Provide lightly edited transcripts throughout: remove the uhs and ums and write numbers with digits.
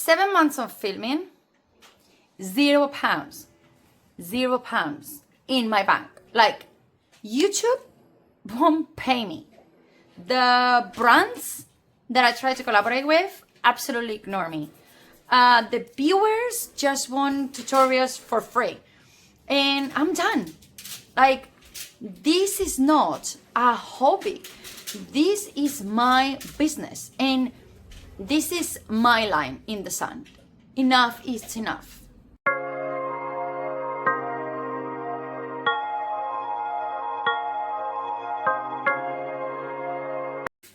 7 months of filming, £0. £0 in my bank. Like, YouTube won't pay me. The brands that I try to collaborate with absolutely ignore me. The viewers just want tutorials for free. And I'm done. Like, this is not a hobby. This is my business. And this is my line in the sand. Enough is enough.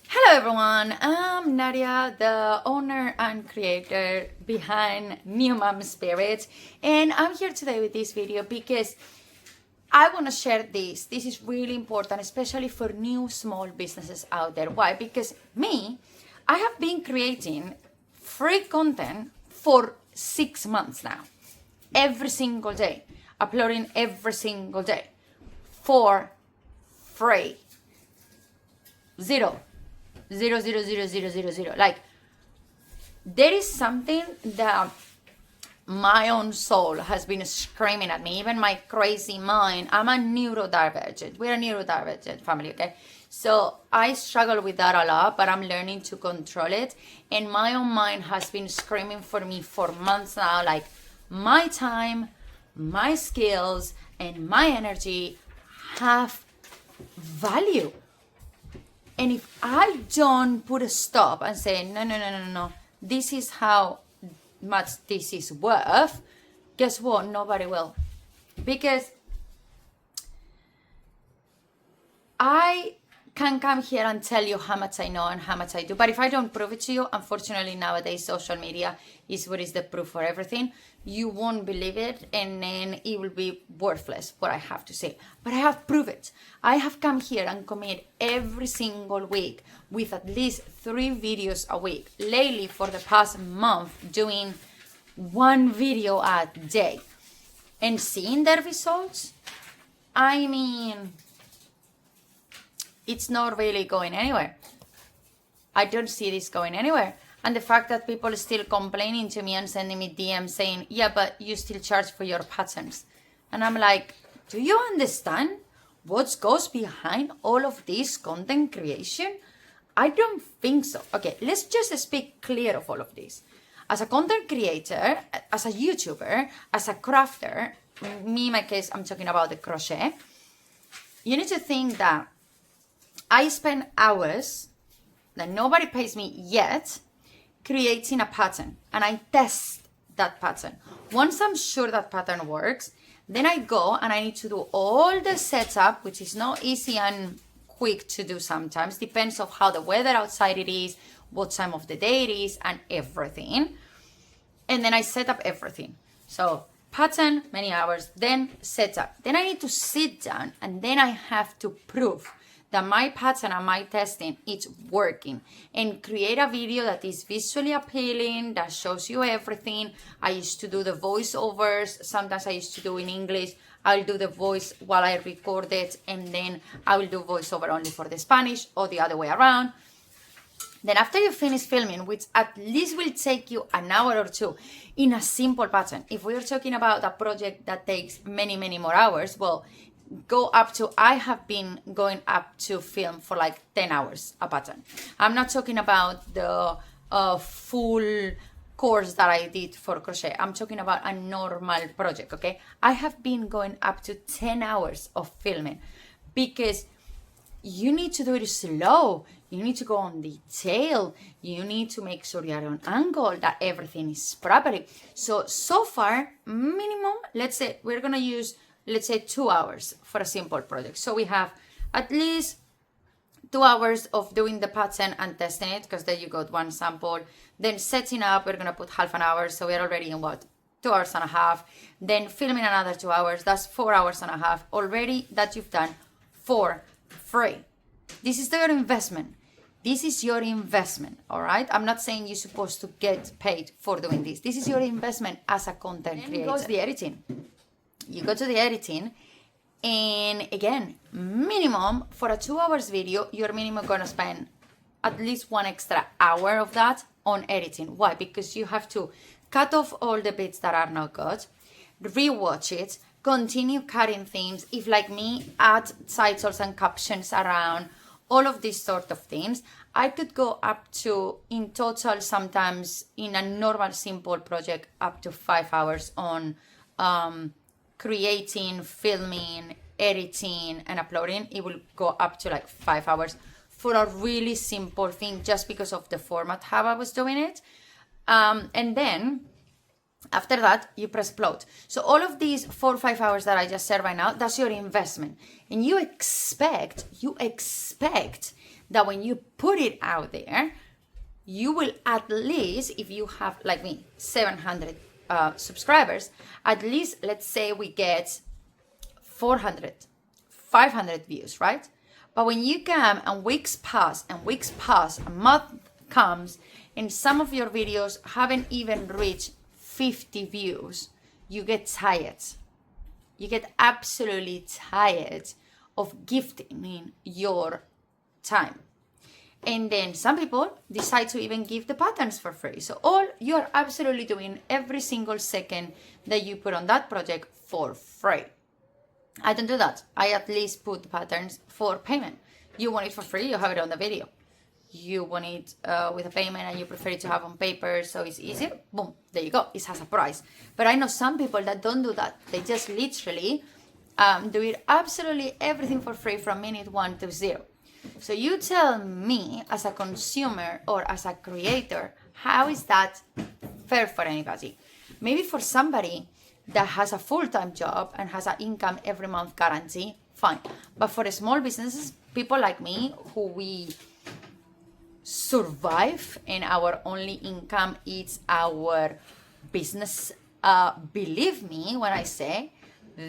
Hello everyone, I'm Nadia, the owner and creator behind New Mom Spirit, and I'm here today with this video because I want to share this. This is really important, especially for new small businesses out there. Why? Because I have been creating free content for 6 months now, every single day, uploading every single day for free. Zero. Like, there is something that my own soul has been screaming at me, even my crazy mind. I'm a neurodivergent. We're a neurodivergent family, okay? So I struggle with that a lot, but I'm learning to control it. And my own mind has been screaming for me for months now, like, my time, my skills, and my energy have value. And if I don't put a stop and say, no, this is how much this is worth, guess what? Nobody will. Because I can come here and tell you how much I know and how much I do. But if I don't prove it to you, unfortunately nowadays social media is what is the proof for everything. You won't believe it, and then it will be worthless what I have to say. But I have proved it. I have come here and commit every single week with at least 3 videos a week. Lately, for the past month, doing 1 video a day. And seeing the results, I mean, it's not really going anywhere. I don't see this going anywhere. And the fact that people are still complaining to me and sending me DMs saying, yeah, but you still charge for your patterns. And I'm like, do you understand what goes behind all of this content creation? I don't think so. Okay, let's just speak clear of all of this. As a content creator, as a YouTuber, as a crafter, me in my case, I'm talking about the crochet. You need to think that I spend hours that nobody pays me yet creating a pattern, and I test that pattern. Once I'm sure that pattern works, then I go and I need to do all the setup, which is not easy and quick to do sometimes. Depends on how the weather outside it is, what time of the day it is, and everything. And then I set up everything. So pattern, many hours, then setup. Then I need to sit down, and then I have to prove that my pattern and my testing is working, and create a video that is visually appealing, that shows you everything. I used to do the voiceovers. Sometimes I used to do in English. I'll do the voice while I record it, and then I will do voiceover only for the Spanish, or the other way around. Then after you finish filming, which at least will take you an hour or 2 in a simple pattern. If we are talking about a project that takes many more hours, well, go up to, I have been going up to film for like 10 hours a pattern. I'm not talking about the full course that I did for crochet. I'm talking about a normal project, okay? I have been going up to 10 hours of filming because you need to do it slow. You need to go on detail. You need to make sure you're on angle, that everything is properly. So far, minimum, let's say we're gonna use, let's say 2 hours for a simple project. So we have at least 2 hours of doing the pattern and testing it, because then you got 1 sample. Then setting up, we're gonna put half an hour. So we're already in what? 2 hours and a half. Then filming another 2 hours. That's 4 hours and a half already that you've done for free. This is your investment. This is your investment, all right? I'm not saying you're supposed to get paid for doing this. This is your investment as a content creator. Then goes the editing. You go to the editing, and again, minimum for a 2 hours video, you're minimum gonna spend at least 1 extra hour of that on editing. Why? Because you have to cut off all the bits that are not good, rewatch it, continue cutting themes, if like me, add titles and captions around, all of these sort of things. I could go up to, in total, sometimes in a normal simple project, up to 5 hours on creating, filming, editing, and uploading. It will go up to like 5 hours for a really simple thing, just because of the format how I was doing it. And then after that, you press upload. So all of these 4 or 5 hours that I just said right now, that's your investment. And you expect that when you put it out there, you will at least, if you have, like me, 700 subscribers, at least, let's say we get 400, 500 views, right? But when you come and weeks pass, a month comes, and some of your videos haven't even reached 50 views, you get tired. You get absolutely tired of gifting your time. And then some people decide to even give the patterns for free. So all you are absolutely doing every single second that you put on that project for free. I don't do that. I at least put the patterns for payment. You want it for free, you have it on the video. You want it with a payment and you prefer it to have on paper so it's easier, boom, there you go, it has a price. But I know some people that don't do that. They just literally do it absolutely everything for free from minute 1 to 0. So you tell me, as a consumer or as a creator, how is that fair for anybody? Maybe for somebody that has a full-time job and has an income every month guarantee, fine. But for the small businesses, people like me, who we survive and our only income is our business, believe me when I say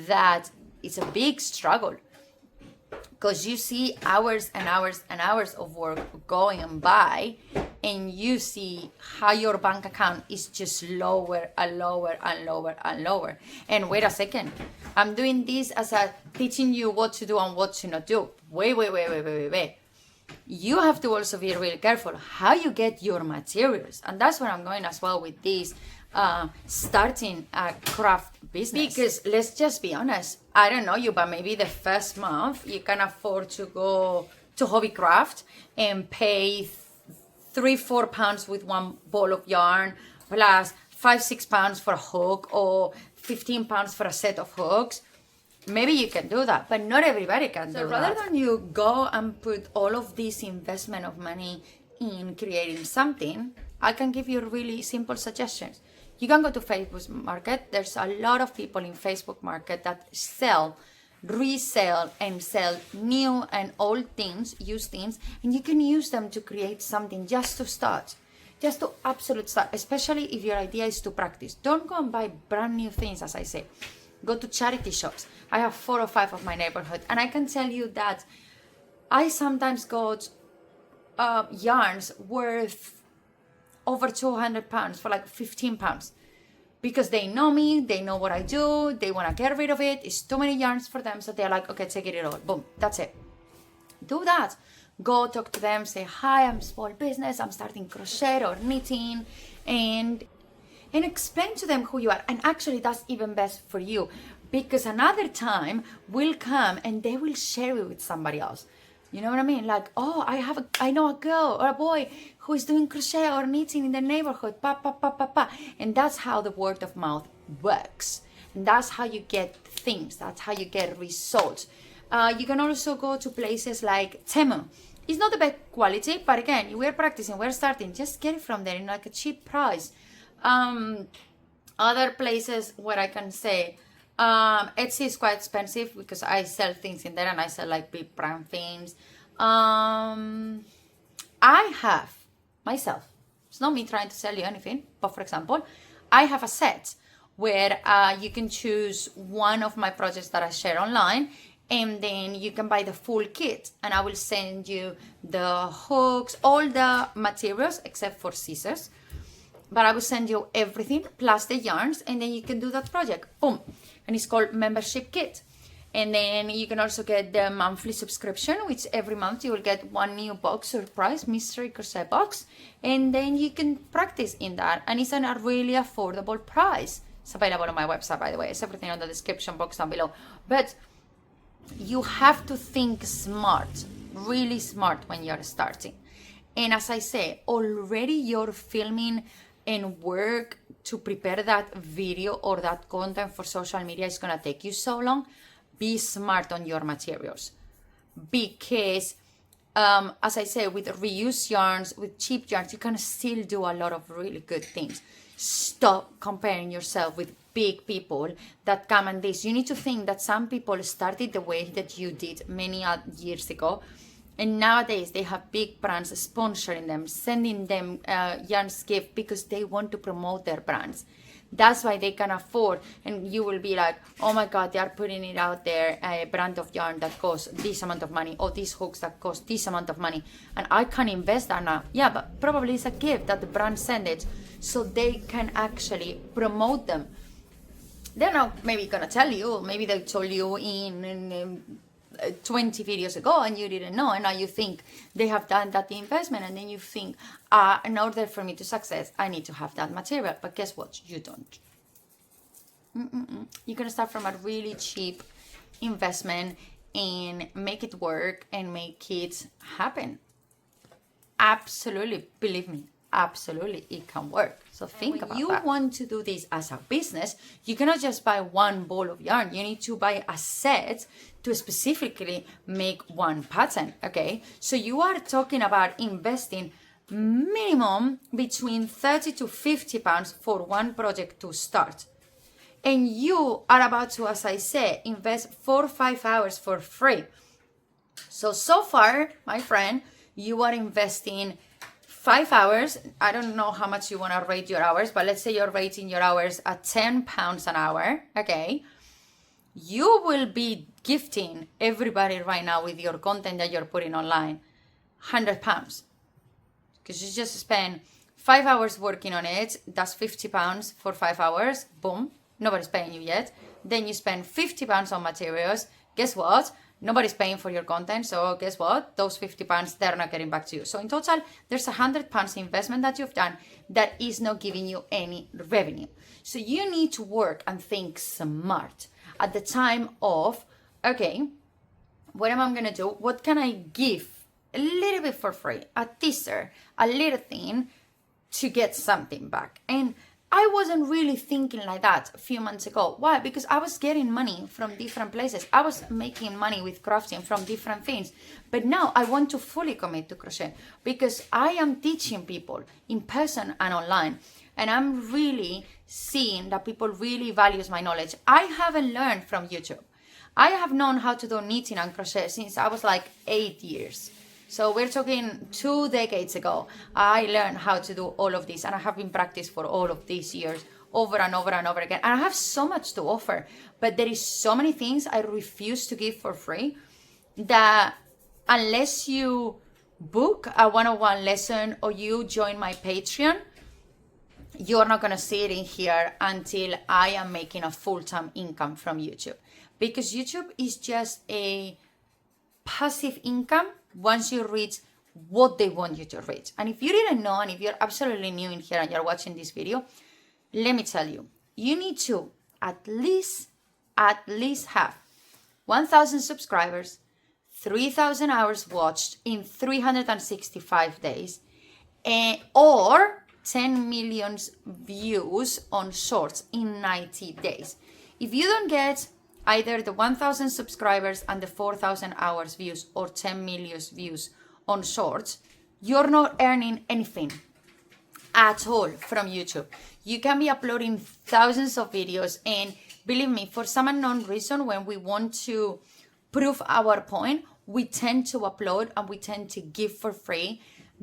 that it's a big struggle, because you see hours and hours and hours of work going by, and you see how your bank account is just lower and lower and lower and lower. And wait a second, I'm doing this as a teaching you what to do and what to not do. Wait. You have to also be really careful how you get your materials. And that's where I'm going as well with this starting a craft business. Because let's just be honest, I don't know you, but maybe the first month you can afford to go to Hobbycraft and pay £3-4 with one ball of yarn, plus £5-6 for a hook, or £15 for a set of hooks. Maybe you can do that, but not everybody can do that. So rather than you go and put all of this investment of money in creating something, I can give you really simple suggestions. You can go to Facebook Market. There's a lot of people in Facebook Market that sell, resell, and sell new and old things, used things, and you can use them to create something just to start. Just to absolute start, especially if your idea is to practice. Don't go and buy brand new things, as I say. Go to charity shops. I have 4 or 5 of my neighborhood, and I can tell you that I sometimes got yarns worth over £200 for like £15, because they know me, they know what I do, they want to get rid of it. It's too many yarns for them, so they're like, okay, take it all. Boom, that's it. Do that. Go talk to them, say, hi, I'm a small business, I'm starting crochet or knitting, and explain to them who you are. And actually, that's even best for you, because another time will come and they will share it with somebody else. You know what I mean? Like, oh, I know a girl or a boy who is doing crochet or knitting in the neighborhood, And that's how the word of mouth works. And that's how you get things. That's how you get results. You can also go to places like Temu. It's not the best quality, but again, we're practicing, we're starting. Just get it from there in like a cheap price. Other places where I can say, Etsy is quite expensive because I sell things in there and I sell like big brand things. I have myself, it's not me trying to sell you anything, but for example, I have a set where you can choose one of my projects that I share online, and then you can buy the full kit, and I will send you the hooks, all the materials except for scissors. But I will send you everything plus the yarns, and then you can do that project. Boom. And it's called membership kit. And then you can also get the monthly subscription, which every month you will get one new box, surprise mystery crochet box. And then you can practice in that. And it's a really affordable price. It's available on my website, by the way. It's everything on the description box down below. But you have to think smart, really smart when you're starting. And as I say, already you're filming and work to prepare that video or that content for social media is going to take you so long. Be smart on your materials, because as I say, with reused yarns, with cheap yarns, you can still do a lot of really good things. Stop comparing yourself with big people that come and this. You need to think that some people started the way that you did many years ago, and nowadays they have big brands sponsoring them, sending them yarns gift because they want to promote their brands. That's why they can afford, and you will be like, oh my God, they are putting it out there, a brand of yarn that costs this amount of money, or these hooks that cost this amount of money, and I can invest that now. Yeah, but probably it's a gift that the brand sent it, so they can actually promote them. They're not maybe gonna tell you, maybe they told you in 20 videos ago and you didn't know, and now you think they have done that investment, and then you think, in order for me to success, I need to have that material. But guess what? You don't. You're gonna start from a really cheap investment and make it work and make it happen. Absolutely, believe me, absolutely, it can work. So think about that. When you want to do this as a business, you cannot just buy one ball of yarn. You need to buy a set to specifically make one pattern, okay? So you are talking about investing minimum between 30 to 50 pounds for one project to start. And you are about to, as I say, invest 4 or 5 hours for free. So far, my friend, you are investing 5 hours. I don't know how much you want to rate your hours, but let's say you're rating your hours at 10 pounds an hour, okay? You will be gifting everybody right now with your content that you're putting online 100 pounds. Because you just spend 5 hours working on it, that's 50 pounds for 5 hours, boom, nobody's paying you yet. Then you spend 50 pounds on materials, guess what? Nobody's paying for your content, so guess what? Those 50 pounds, they're not getting back to you. So in total, there's 100 pounds investment that you've done that is not giving you any revenue. So you need to work and think smart at the time of, okay, what am I going to do? What can I give a little bit for free? A teaser, a little thing to get something back. And I wasn't really thinking like that a few months ago. Why? Because I was getting money from different places. I was making money with crafting from different things. But now I want to fully commit to crochet because I am teaching people in person and online. And I'm really seeing that people really values my knowledge. I haven't learned from YouTube. I have known how to do knitting and crochet since I was like 8 years. So we're talking 2 decades ago. I learned how to do all of this, and I have been practicing for all of these years over and over and over again. And I have so much to offer, but there is so many things I refuse to give for free that unless you book a one-on-one lesson or you join my Patreon, you're not going to see it in here until I am making a full-time income from YouTube. Because YouTube is just a passive income once you reach what they want you to reach. And if you didn't know, and if you're absolutely new in here and you're watching this video, let me tell you, you need to at least have 1,000 subscribers, 3,000 hours watched in 365 days, or 10 million views on shorts in 90 days. If you don't get either the 1,000 subscribers and the 4,000 hours views or 10 million views on shorts, you're not earning anything at all from YouTube. You can be uploading thousands of videos, and believe me, for some unknown reason, when we want to prove our point, we tend to upload and we tend to give for free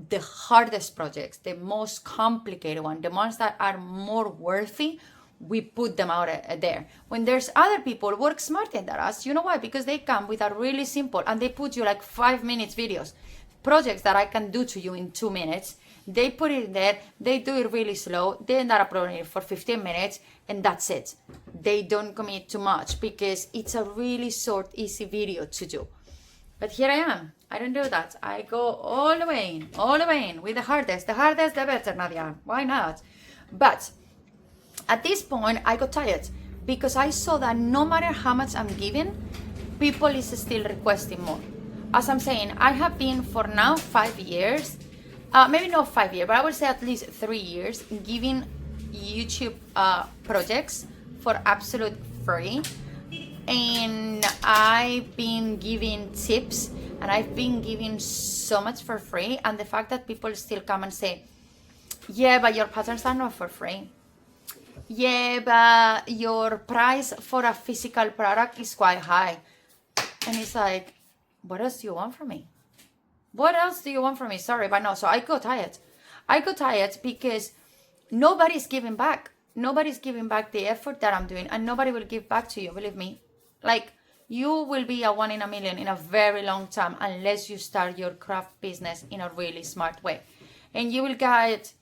the hardest projects, the most complicated ones, the ones that are more worthy. We put them out there. When there's other people work smarter than us, you know why? Because they come with a really simple, and they put you like 5 minutes videos, projects that I can do to you in 2 minutes, They put it there, they do it really slow, they end up uploading it for 15 minutes, and that's it. They don't commit too much because it's a really short, easy video to do. But here I am. I don't do that. I go all the way in with the hardest. The hardest, the better, Nadia. Why not? But at this point, I got tired because I saw that no matter how much I'm giving, people is still requesting more. As I'm saying, I have been for now 5 years, maybe not 5 years, but I would say at least 3 years, giving YouTube projects for absolute free. And I've been giving tips and I've been giving so much for free. And the fact that people still come and say, yeah, but your patterns are not for free. Yeah, but your price for a physical product is quite high. And it's like, what else do you want from me? What else do you want from me? Sorry, but no. So I got tired. I got tired because nobody's giving back. Nobody's giving back the effort that I'm doing, and nobody will give back to you, believe me. Like, you will be a 1 in a million in a very long time unless you start your craft business in a really smart way. And you will get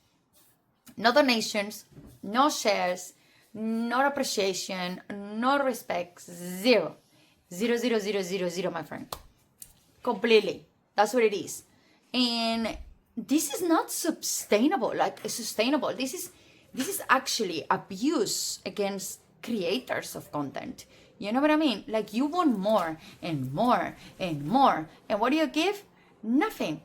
no donations, no shares, no appreciation, no respect, zero. Zero, zero, zero, zero, zero, my friend. Completely. That's what it is. And this is not sustainable. This is actually abuse against creators of content. You know what I mean? Like, you want more and more and more. And what do you give? Nothing.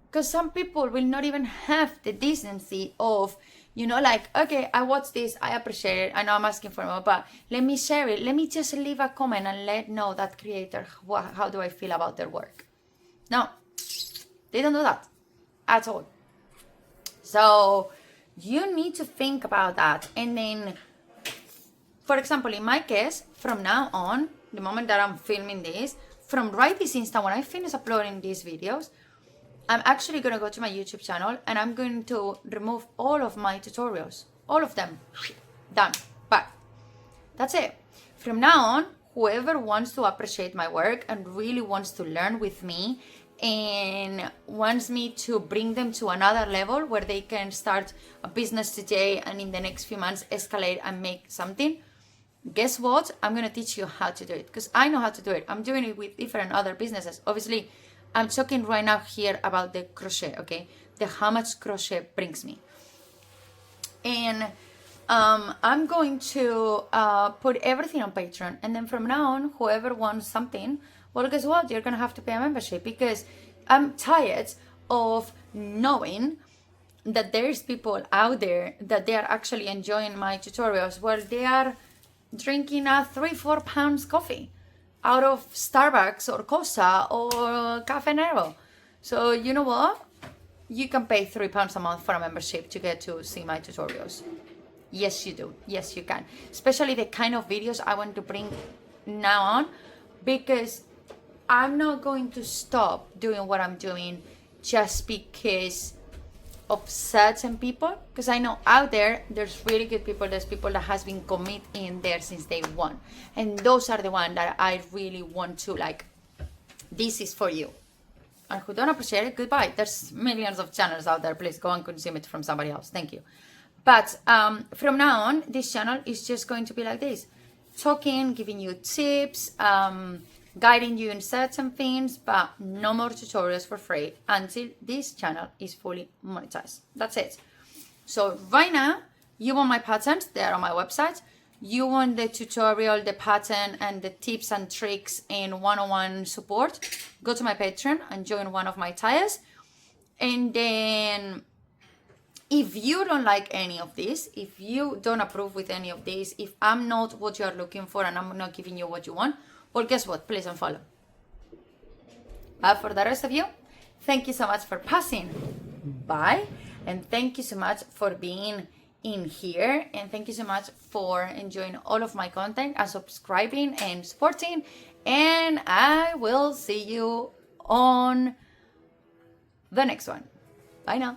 Because some people will not even have the decency of, like, okay, I watched this, I appreciate it, I know I'm asking for more, but let me share it. Let me just leave a comment and let know that creator how do I feel about their work. No, they don't do that at all. So you need to think about that. And then, for example, in my case, from now on, the moment that I'm filming this, from right this instant, when I finish uploading these videos, I'm actually going to go to my YouTube channel and I'm going to remove all of my tutorials. All of them. Done. But that's it. From now on, whoever wants to appreciate my work and really wants to learn with me and wants me to bring them to another level where they can start a business today and in the next few months escalate and make something, guess what? I'm going to teach you how to do it because I know how to do it. I'm doing it with different other businesses. Obviously, I'm talking right now here about the crochet, okay? How much crochet brings me. And I'm going to put everything on Patreon. And then from now on, whoever wants something, well, guess what? You're going to have to pay a membership because I'm tired of knowing that there's people out there that they are actually enjoying my tutorials where they are drinking a 3-4 pounds coffee out of Starbucks or Cosa or Cafe Nero. So you know what? You can pay £3 a month for a membership to get to see my tutorials. Yes, you do. Yes, you can. Especially the kind of videos I want to bring now on, because I'm not going to stop doing what I'm doing just because of certain people, because I know out there's really good people. There's people that has been commit in there since day one, and those are the ones that I really want to, like, this is for you. And who don't appreciate it, goodbye. There's millions of channels out there. Please go and consume it from somebody else. Thank you. But from now on, this channel is just going to be like this, talking, giving you tips, guiding you in certain things, but no more tutorials for free until this channel is fully monetized. That's it. So right now, you want my patterns, they're on my website. You want the tutorial, the pattern, and the tips and tricks and one-on-one support, go to my Patreon and join one of my tiers. And then if you don't like any of this, if you don't approve with any of this, if I'm not what you're looking for and I'm not giving you what you want, well, guess what? Please unfollow. But for the rest of you, thank you so much for passing by. And thank you so much for being in here. And thank you so much for enjoying all of my content and subscribing and supporting. And I will see you on the next one. Bye now.